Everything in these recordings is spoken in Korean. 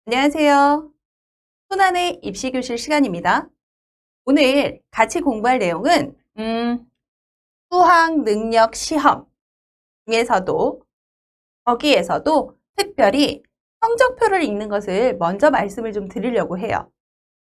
안녕하세요. 손안의 입시교실 시간입니다. 오늘 같이 공부할 내용은 수학 능력 시험 중에서도 거기에서도 특별히 성적표를 읽는 것을 먼저 말씀을 좀 드리려고 해요.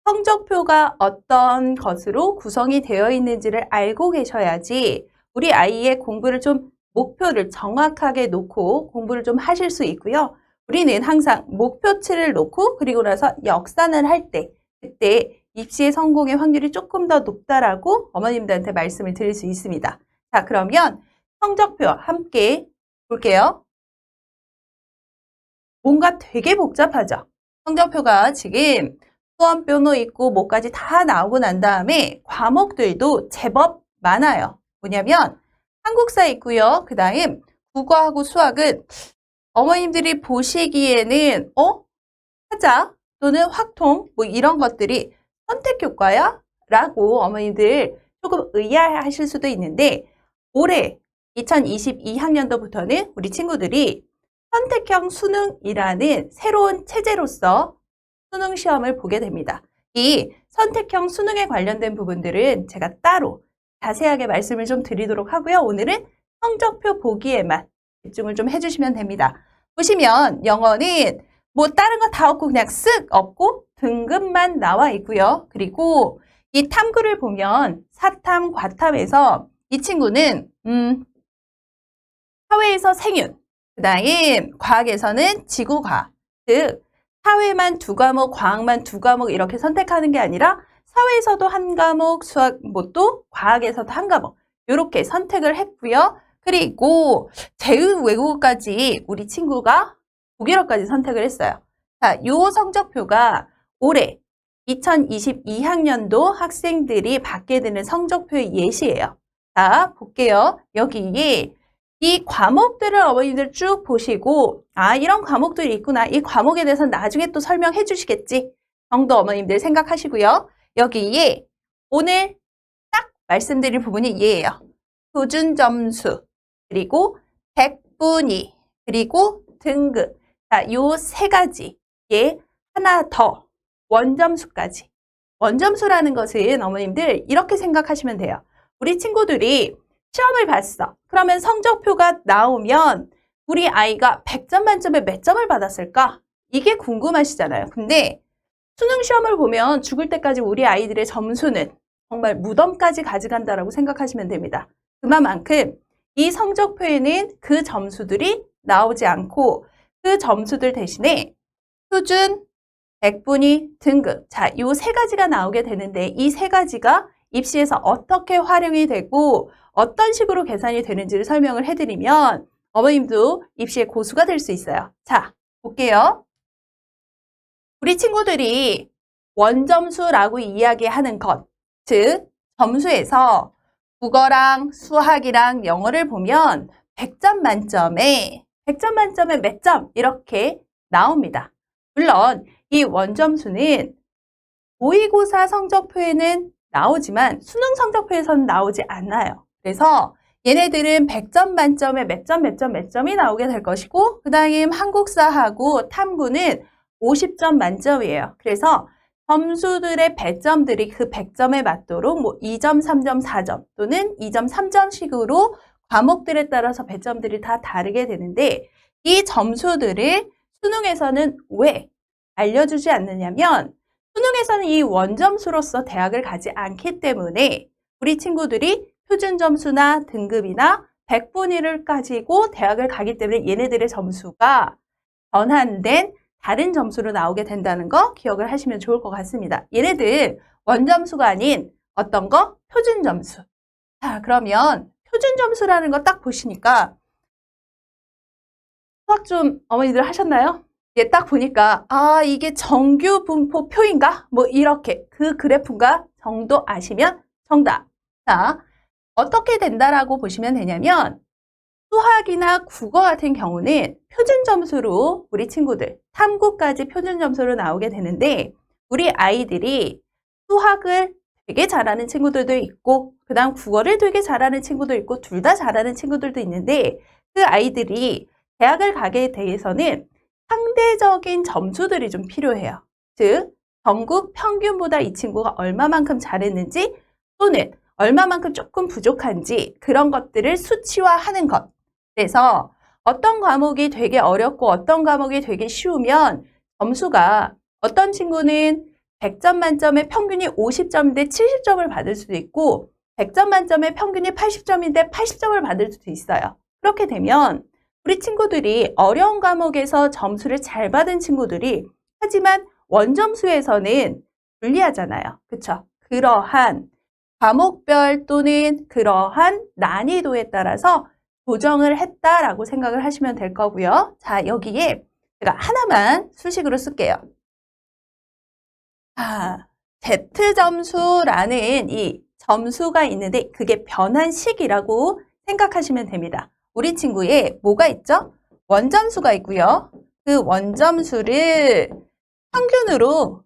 성적표가 어떤 것으로 구성이 되어 있는지를 알고 계셔야지 우리 아이의 공부를 좀 목표를 정확하게 놓고 공부를 좀 하실 수 있고요. 우리는 항상 목표치를 놓고 그리고 나서 역산을 할 때 그때 입시의 성공의 확률이 조금 더 높다라고 어머님들한테 말씀을 드릴 수 있습니다. 자, 그러면 성적표 함께 볼게요. 뭔가 되게 복잡하죠? 성적표가 지금 수험표도 있고 뭐까지 다 나오고 난 다음에 과목들도 제법 많아요. 뭐냐면 한국사 있고요. 그 다음 국어하고 수학은 어머님들이 보시기에는 하자 또는 확통 뭐 이런 것들이 선택효과야? 라고 어머님들 조금 의아하실 수도 있는데 올해 2022학년도부터는 우리 친구들이 선택형 수능이라는 새로운 체제로서 수능 시험을 보게 됩니다. 이 선택형 수능에 관련된 부분들은 제가 따로 자세하게 말씀을 좀 드리도록 하고요. 오늘은 성적표 보기에만 집중을 좀 해주시면 됩니다. 보시면 영어는 뭐 다른 거 다 없고 그냥 쓱 없고 등급만 나와 있고요. 그리고 이 탐구를 보면 사탐, 과탐에서 이 친구는 사회에서 생윤, 그 다음 과학에서는 지구과학, 즉 사회만 2과목, 과학만 2과목 이렇게 선택하는 게 아니라 사회에서도 한 과목, 수학, 뭐 또 과학에서도 한 과목 이렇게 선택을 했고요. 그리고 제휴 외국어까지 우리 친구가 독일어까지 선택을 했어요. 자, 요 성적표가 올해 2022학년도 학생들이 받게 되는 성적표의 예시예요. 자, 볼게요. 여기에 이 과목들을 어머님들 쭉 보시고 이런 과목들이 있구나. 이 과목에 대해서는 나중에 또 설명해 주시겠지 정도 어머님들 생각하시고요. 여기에 오늘 딱 말씀드릴 부분이 얘예요. 표준점수, 그리고 백분위, 그리고 등급. 자, 요 세 가지에 하나 더 원점수까지. 원점수라는 것은 어머님들 이렇게 생각하시면 돼요. 우리 친구들이 시험을 봤어. 그러면 성적표가 나오면 우리 아이가 100점 만점에 몇 점을 받았을까? 이게 궁금하시잖아요. 근데 수능 시험을 보면 죽을 때까지 우리 아이들의 점수는 정말 무덤까지 가져간다라고 생각하시면 됩니다. 그만큼 이 성적표에는 그 점수들이 나오지 않고 그 점수들 대신에 표준, 백분위, 등급. 자, 요 세 가지가 나오게 되는데 이 세 가지가 입시에서 어떻게 활용이 되고 어떤 식으로 계산이 되는지를 설명을 해드리면 어머님도 입시의 고수가 될 수 있어요. 자, 볼게요. 우리 친구들이 원점수라고 이야기하는 것, 즉 점수에서 국어랑 수학이랑 영어를 보면 100점 만점에 몇 점 이렇게 나옵니다. 물론 이 원점수는 모의고사 성적표에는 나오지만 수능 성적표에서는 나오지 않아요. 그래서 얘네들은 100점 만점에 몇 점이 나오게 될 것이고 그 다음 한국사하고 탐구는 50점 만점이에요. 그래서 점수들의 배점들이 그 100점에 맞도록 뭐 2점, 3점, 4점 또는 2점, 3점씩으로 과목들에 따라서 배점들이 다 다르게 되는데 이 점수들을 수능에서는 왜 알려주지 않느냐면 수능에서는 이 원점수로서 대학을 가지 않기 때문에 우리 친구들이 표준점수나 등급이나 백분위를 가지고 대학을 가기 때문에 얘네들의 점수가 전환된 다른 점수로 나오게 된다는 거 기억을 하시면 좋을 것 같습니다. 얘네들 원점수가 아닌 어떤 거? 표준점수. 자, 그러면 표준점수라는 거 딱 보시니까 수학 좀 어머니들 하셨나요? 예, 딱 보니까 이게 정규 분포 표인가? 뭐 이렇게 그 그래프인가 정도 아시면 정답. 자, 어떻게 된다라고 보시면 되냐면 수학이나 국어 같은 경우는 표준 점수로 우리 친구들 탐구까지 표준 점수로 나오게 되는데 우리 아이들이 수학을 되게 잘하는 친구들도 있고 그 다음 국어를 되게 잘하는 친구도 있고 둘 다 잘하는 친구들도 있는데 그 아이들이 대학을 가게 돼서는 상대적인 점수들이 좀 필요해요. 즉 전국 평균보다 이 친구가 얼마만큼 잘했는지 또는 얼마만큼 조금 부족한지 그런 것들을 수치화하는 것. 그래서 어떤 과목이 되게 어렵고 어떤 과목이 되게 쉬우면 점수가 어떤 친구는 100점 만점에 평균이 50점인데 70점을 받을 수도 있고 100점 만점에 평균이 80점인데 80점을 받을 수도 있어요. 그렇게 되면 우리 친구들이 어려운 과목에서 점수를 잘 받은 친구들이 하지만 원점수에서는 불리하잖아요. 그쵸? 그러한 과목별 또는 그러한 난이도에 따라서 조정을 했다라고 생각을 하시면 될 거고요. 자, 여기에 제가 하나만 수식으로 쓸게요. Z점수라는 이 점수가 있는데 그게 변환식이라고 생각하시면 됩니다. 우리 친구에 뭐가 있죠? 원점수가 있고요. 그 원점수를 평균으로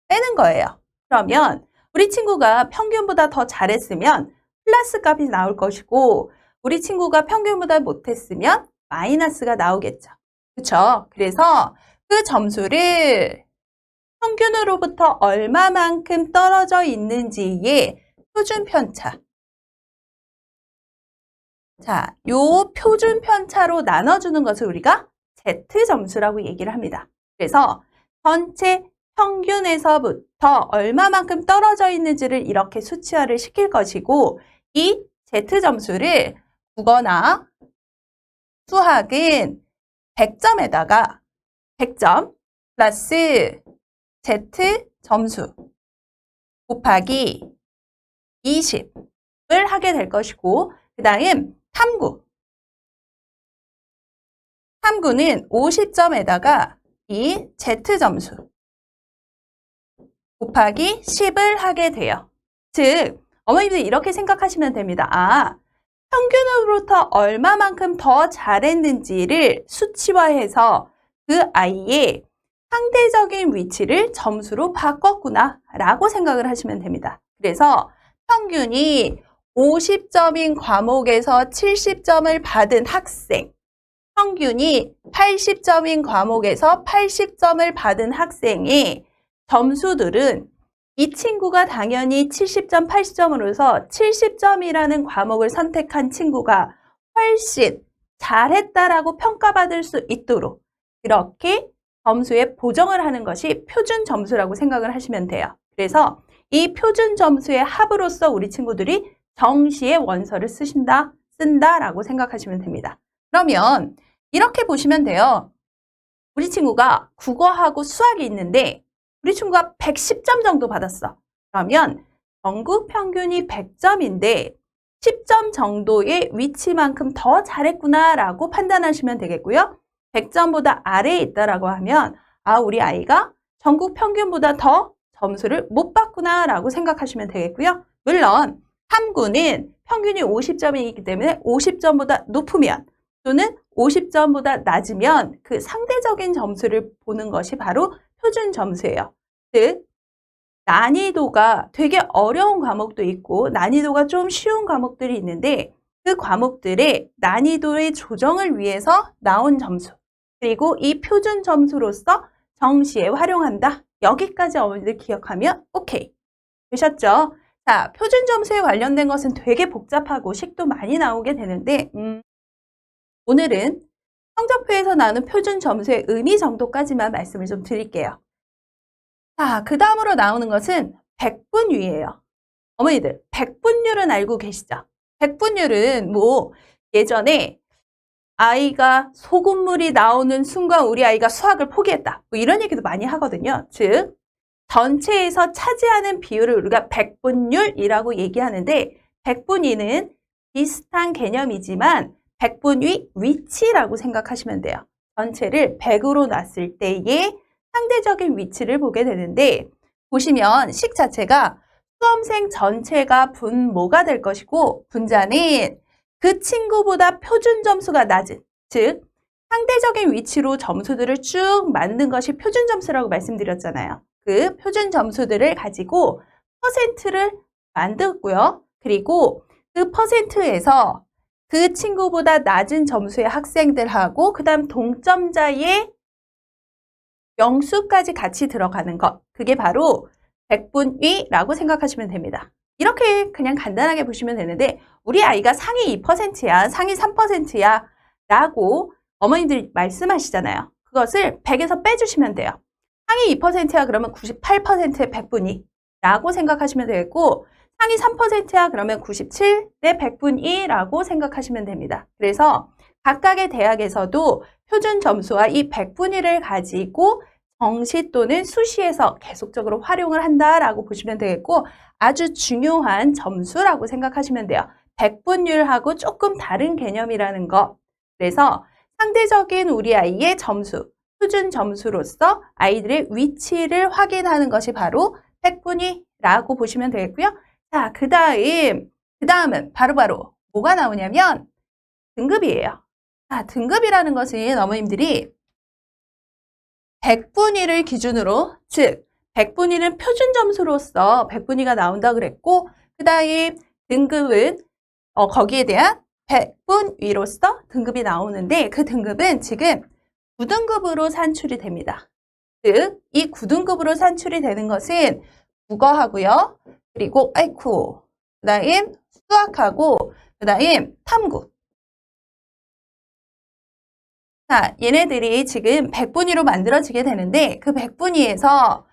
빼는 거예요. 그러면 우리 친구가 평균보다 더 잘했으면 플러스 값이 나올 것이고 우리 친구가 평균보다 못했으면 마이너스가 나오겠죠. 그렇죠? 그래서 그 점수를 평균으로부터 얼마만큼 떨어져 있는지의 표준 편차. 자, 요 표준 편차로 나눠주는 것을 우리가 Z점수라고 얘기를 합니다. 그래서 전체 평균에서부터 얼마만큼 떨어져 있는지를 이렇게 수치화를 시킬 것이고 이 Z점수를 국어나 수학은 100점에다가 100점 플러스 Z점수 곱하기 20을 하게 될 것이고 그 다음 탐구는 50점에다가 이 Z점수 곱하기 10을 하게 돼요. 즉 어머님들 이렇게 생각하시면 됩니다. 평균으로부터 얼마만큼 더 잘했는지를 수치화해서 그 아이의 상대적인 위치를 점수로 바꿨구나 라고 생각을 하시면 됩니다. 그래서 평균이 50점인 과목에서 70점을 받은 학생, 평균이 80점인 과목에서 80점을 받은 학생의 점수들은 이 친구가 당연히 70점, 80점으로서 70점이라는 과목을 선택한 친구가 훨씬 잘했다라고 평가받을 수 있도록 그렇게 점수에 보정을 하는 것이 표준 점수라고 생각을 하시면 돼요. 그래서 이 표준 점수의 합으로서 우리 친구들이 정시의 원서를 쓴다라고 생각하시면 됩니다. 그러면 이렇게 보시면 돼요. 우리 친구가 국어하고 수학이 있는데 우리 친구가 110점 정도 받았어. 그러면 전국 평균이 100점인데 10점 정도의 위치만큼 더 잘했구나라고 판단하시면 되겠고요. 100점보다 아래에 있다라고 하면 우리 아이가 전국 평균보다 더 점수를 못 받구나라고 생각하시면 되겠고요. 물론 탐구는 평균이 50점이기 때문에 50점보다 높으면 또는 50점보다 낮으면 그 상대적인 점수를 보는 것이 바로 표준 점수예요. 즉 난이도가 되게 어려운 과목도 있고 난이도가 좀 쉬운 과목들이 있는데 그 과목들의 난이도의 조정을 위해서 나온 점수 그리고 이 표준 점수로서 정시에 활용한다. 여기까지 어머니들 기억하면 오케이. 되셨죠? 자, 표준 점수에 관련된 것은 되게 복잡하고 식도 많이 나오게 되는데 오늘은 성적표에서 나오는 표준 점수의 의미 정도까지만 말씀을 좀 드릴게요. 자, 그 다음으로 나오는 것은 백분위예요. 어머니들, 백분율은 알고 계시죠? 백분율은 예전에 아이가 소금물이 나오는 순간 우리 아이가 수학을 포기했다. 이런 얘기도 많이 하거든요. 즉, 전체에서 차지하는 비율을 우리가 백분율이라고 얘기하는데 백분위는 비슷한 개념이지만 백분위 위치라고 생각하시면 돼요. 전체를 100으로 놨을 때의 상대적인 위치를 보게 되는데 보시면 식 자체가 수험생 전체가 분모가 될 것이고 분자는 그 친구보다 표준 점수가 낮은 즉 상대적인 위치로 점수들을 쭉 만든 것이 표준 점수라고 말씀드렸잖아요. 그 표준 점수들을 가지고 퍼센트를 만들고요. 그리고 그 퍼센트에서 그 친구보다 낮은 점수의 학생들하고 그 다음 동점자의 명수까지 같이 들어가는 것. 그게 바로 백분위라고 생각하시면 됩니다. 이렇게 그냥 간단하게 보시면 되는데 우리 아이가 상위 2%야, 상위 3%야 라고 어머님들이 말씀하시잖아요. 그것을 100에서 빼주시면 돼요. 상위 2%야 그러면 98%의 백분위라고 생각하시면 되겠고 상위 3%야 그러면 97의 백분위라고 생각하시면 됩니다. 그래서 각각의 대학에서도 표준 점수와 이 백분위를 가지고 정시 또는 수시에서 계속적으로 활용을 한다라고 보시면 되겠고 아주 중요한 점수라고 생각하시면 돼요. 백분율하고 조금 다른 개념이라는 거. 그래서 상대적인 우리 아이의 점수, 표준 점수로서 아이들의 위치를 확인하는 것이 바로 백분위라고 보시면 되겠고요. 자, 그 다음은 바로바로 뭐가 나오냐면 등급이에요. 자, 등급이라는 것은 어머님들이 백분위를 기준으로, 즉 백분위는 표준 점수로서 백분위가 나온다 그랬고 그 다음 등급은 거기에 대한 백분위로서 등급이 나오는데 그 등급은 지금 9등급으로 산출이 됩니다. 즉, 이 9등급으로 산출이 되는 것은 국어하고요. 그리고 그 다음 수학하고 그 다음 탐구. 자, 얘네들이 지금 백분위로 만들어지게 되는데 그 백분위에서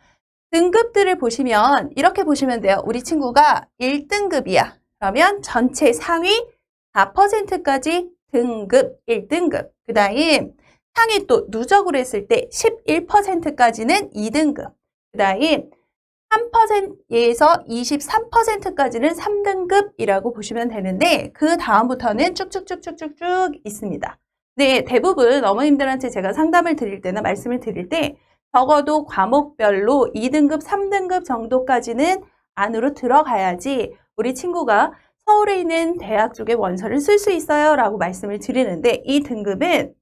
등급들을 보시면 이렇게 보시면 돼요. 우리 친구가 1등급이야. 그러면 전체 상위 4%까지 등급 1등급. 그 다음 상위 또 누적으로 했을 때 11%까지는 2등급. 그 다음 3%에서 23%까지는 3등급이라고 보시면 되는데 그 다음부터는 쭉쭉쭉쭉쭉 있습니다. 네, 대부분 어머님들한테 제가 상담을 드릴 때나 말씀을 드릴 때 적어도 과목별로 2등급, 3등급 정도까지는 안으로 들어가야지 우리 친구가 서울에 있는 대학 쪽에 원서를 쓸 수 있어요 라고 말씀을 드리는데 이 등급은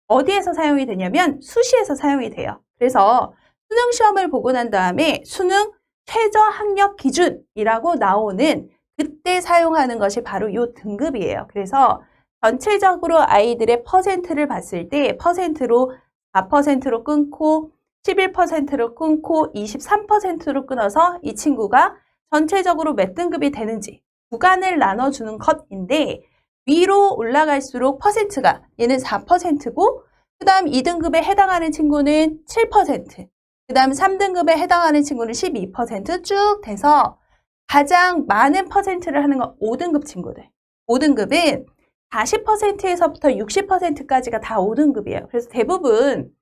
어디에서 사용이 되냐면 수시에서 사용이 돼요. 그래서 수능 시험을 보고 난 다음에 수능 최저 학력 기준이라고 나오는 그때 사용하는 것이 바로 이 등급이에요. 그래서 전체적으로 아이들의 퍼센트를 봤을 때 퍼센트로 4%로 끊고 11%로 끊고 23%로 끊어서 이 친구가 전체적으로 몇 등급이 되는지 구간을 나눠주는 것인데 위로 올라갈수록 퍼센트가 얘는 4%고 그 다음 2등급에 해당하는 친구는 7%, 그 다음 3등급에 해당하는 친구는 12%쭉 돼서 가장 많은 퍼센트를 하는 건 5등급 친구들. 5등급은 40%에서부터 60%까지가 다 5등급이에요. 그래서 대부분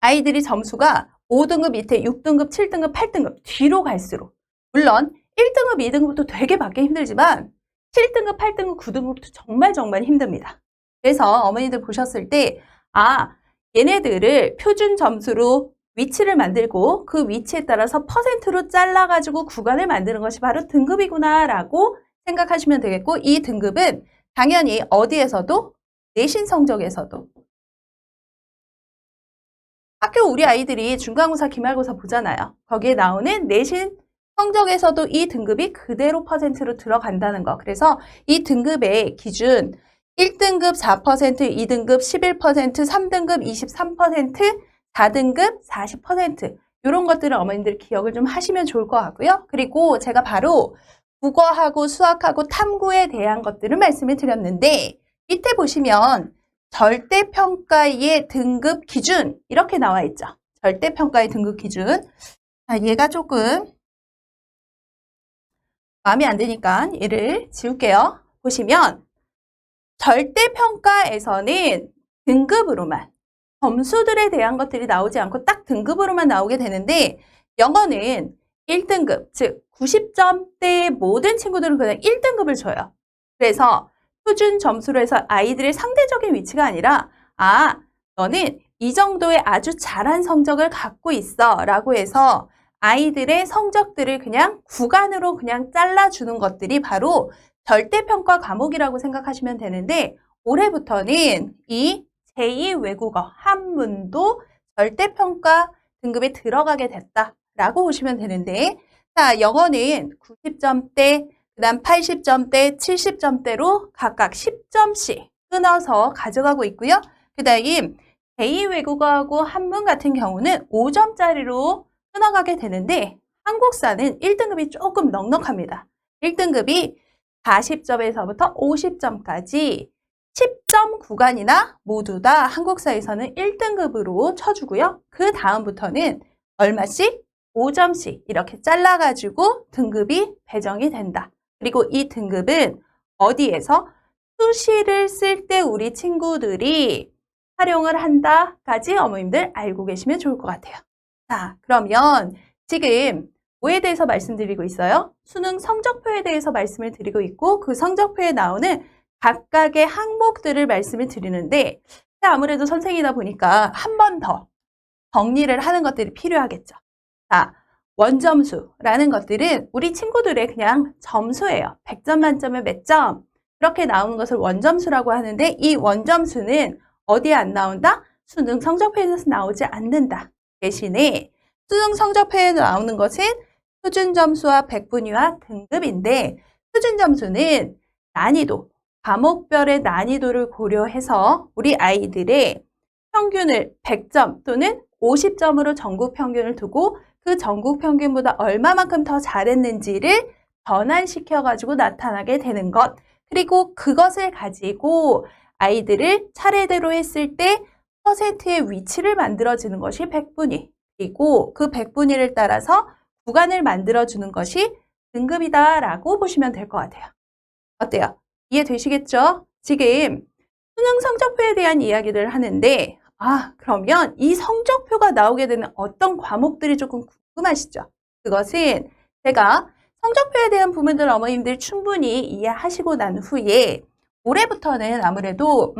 아이들이 점수가 5등급 밑에 6등급, 7등급, 8등급 뒤로 갈수록 물론 1등급, 2등급도 되게 받기 힘들지만 7등급, 8등급, 9등급도 정말 힘듭니다. 그래서 어머니들 보셨을 때 얘네들을 표준 점수로 위치를 만들고 그 위치에 따라서 퍼센트로 잘라가지고 구간을 만드는 것이 바로 등급이구나 라고 생각하시면 되겠고 이 등급은 당연히 어디에서도 내신 성적에서도 학교 우리 아이들이 중간고사, 기말고사 보잖아요. 거기에 나오는 내신 성적에서도 이 등급이 그대로 퍼센트로 들어간다는 거. 그래서 이 등급의 기준 1등급 4%, 2등급 11%, 3등급 23%, 4등급 40% 이런 것들을 어머님들 기억을 좀 하시면 좋을 것 같고요. 그리고 제가 바로 국어하고 수학하고 탐구에 대한 것들을 말씀을 드렸는데 밑에 보시면 절대평가의 등급 기준 이렇게 나와 있죠. 절대평가의 등급 기준. 얘가 조금 마음에 안 드니까 얘를 지울게요. 보시면 절대평가에서는 등급으로만 점수들에 대한 것들이 나오지 않고 딱 등급으로만 나오게 되는데 영어는 1등급, 즉 90점대의 모든 친구들은 그냥 1등급을 줘요. 그래서 표준 점수로 해서 아이들의 상대적인 위치가 아니라 너는 이 정도의 아주 잘한 성적을 갖고 있어 라고 해서 아이들의 성적들을 그냥 구간으로 그냥 잘라주는 것들이 바로 절대평가 과목이라고 생각하시면 되는데 올해부터는 이 제2외국어 한문도 절대평가 등급에 들어가게 됐다라고 보시면 되는데 자, 영어는 90점대, 그 다음 80점대, 70점대로 각각 10점씩 끊어서 가져가고 있고요. 그 다음 제2외국어하고 한문 같은 경우는 5점짜리로 끊어가게 되는데 한국사는 1등급이 조금 넉넉합니다. 1등급이 40점에서부터 50점까지 10점 구간이나 모두 다 한국사에서는 1등급으로 쳐주고요. 그 다음부터는 얼마씩? 5점씩 이렇게 잘라가지고 등급이 배정이 된다. 그리고 이 등급은 어디에서? 수시를 쓸 때 우리 친구들이 활용을 한다까지 어머님들 알고 계시면 좋을 것 같아요. 자, 그러면 지금 뭐에 대해서 말씀드리고 있어요? 수능 성적표에 대해서 말씀을 드리고 있고 그 성적표에 나오는 각각의 항목들을 말씀을 드리는데 아무래도 선생이다 보니까 한 번 더 정리를 하는 것들이 필요하겠죠. 자, 원점수라는 것들은 우리 친구들의 그냥 점수예요. 100점 만점에 몇 점? 그렇게 나오는 것을 원점수라고 하는데 이 원점수는 어디에 안 나온다? 수능 성적표에서 나오지 않는다. 대신에 수능 성적표에 나오는 것은 표준점수와 백분위와 등급인데 표준점수는 난이도, 과목별의 난이도를 고려해서 우리 아이들의 평균을 100점 또는 50점으로 전국 평균을 두고 그 전국 평균보다 얼마만큼 더 잘했는지를 변환시켜가지고 나타나게 되는 것. 그리고 그것을 가지고 아이들을 차례대로 했을 때 퍼센트의 위치를 만들어주는 것이 백분위. 그리고 그 백분위를 따라서 구간을 만들어주는 것이 등급이다라고 보시면 될 것 같아요. 어때요? 이해되시겠죠? 지금 수능 성적표에 대한 이야기를 하는데 그러면 이 성적표가 나오게 되는 어떤 과목들이 조금 궁금하시죠? 그것은 제가 성적표에 대한 부분들 어머님들 충분히 이해하시고 난 후에 올해부터는 아무래도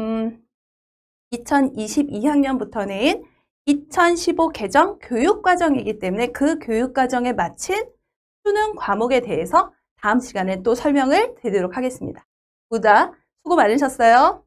2022학년부터는 2015 개정 교육과정이기 때문에 그 교육과정에 맞춘 수능 과목에 대해서 다음 시간에 또 설명을 드리도록 하겠습니다. 모두 다 수고 많으셨어요.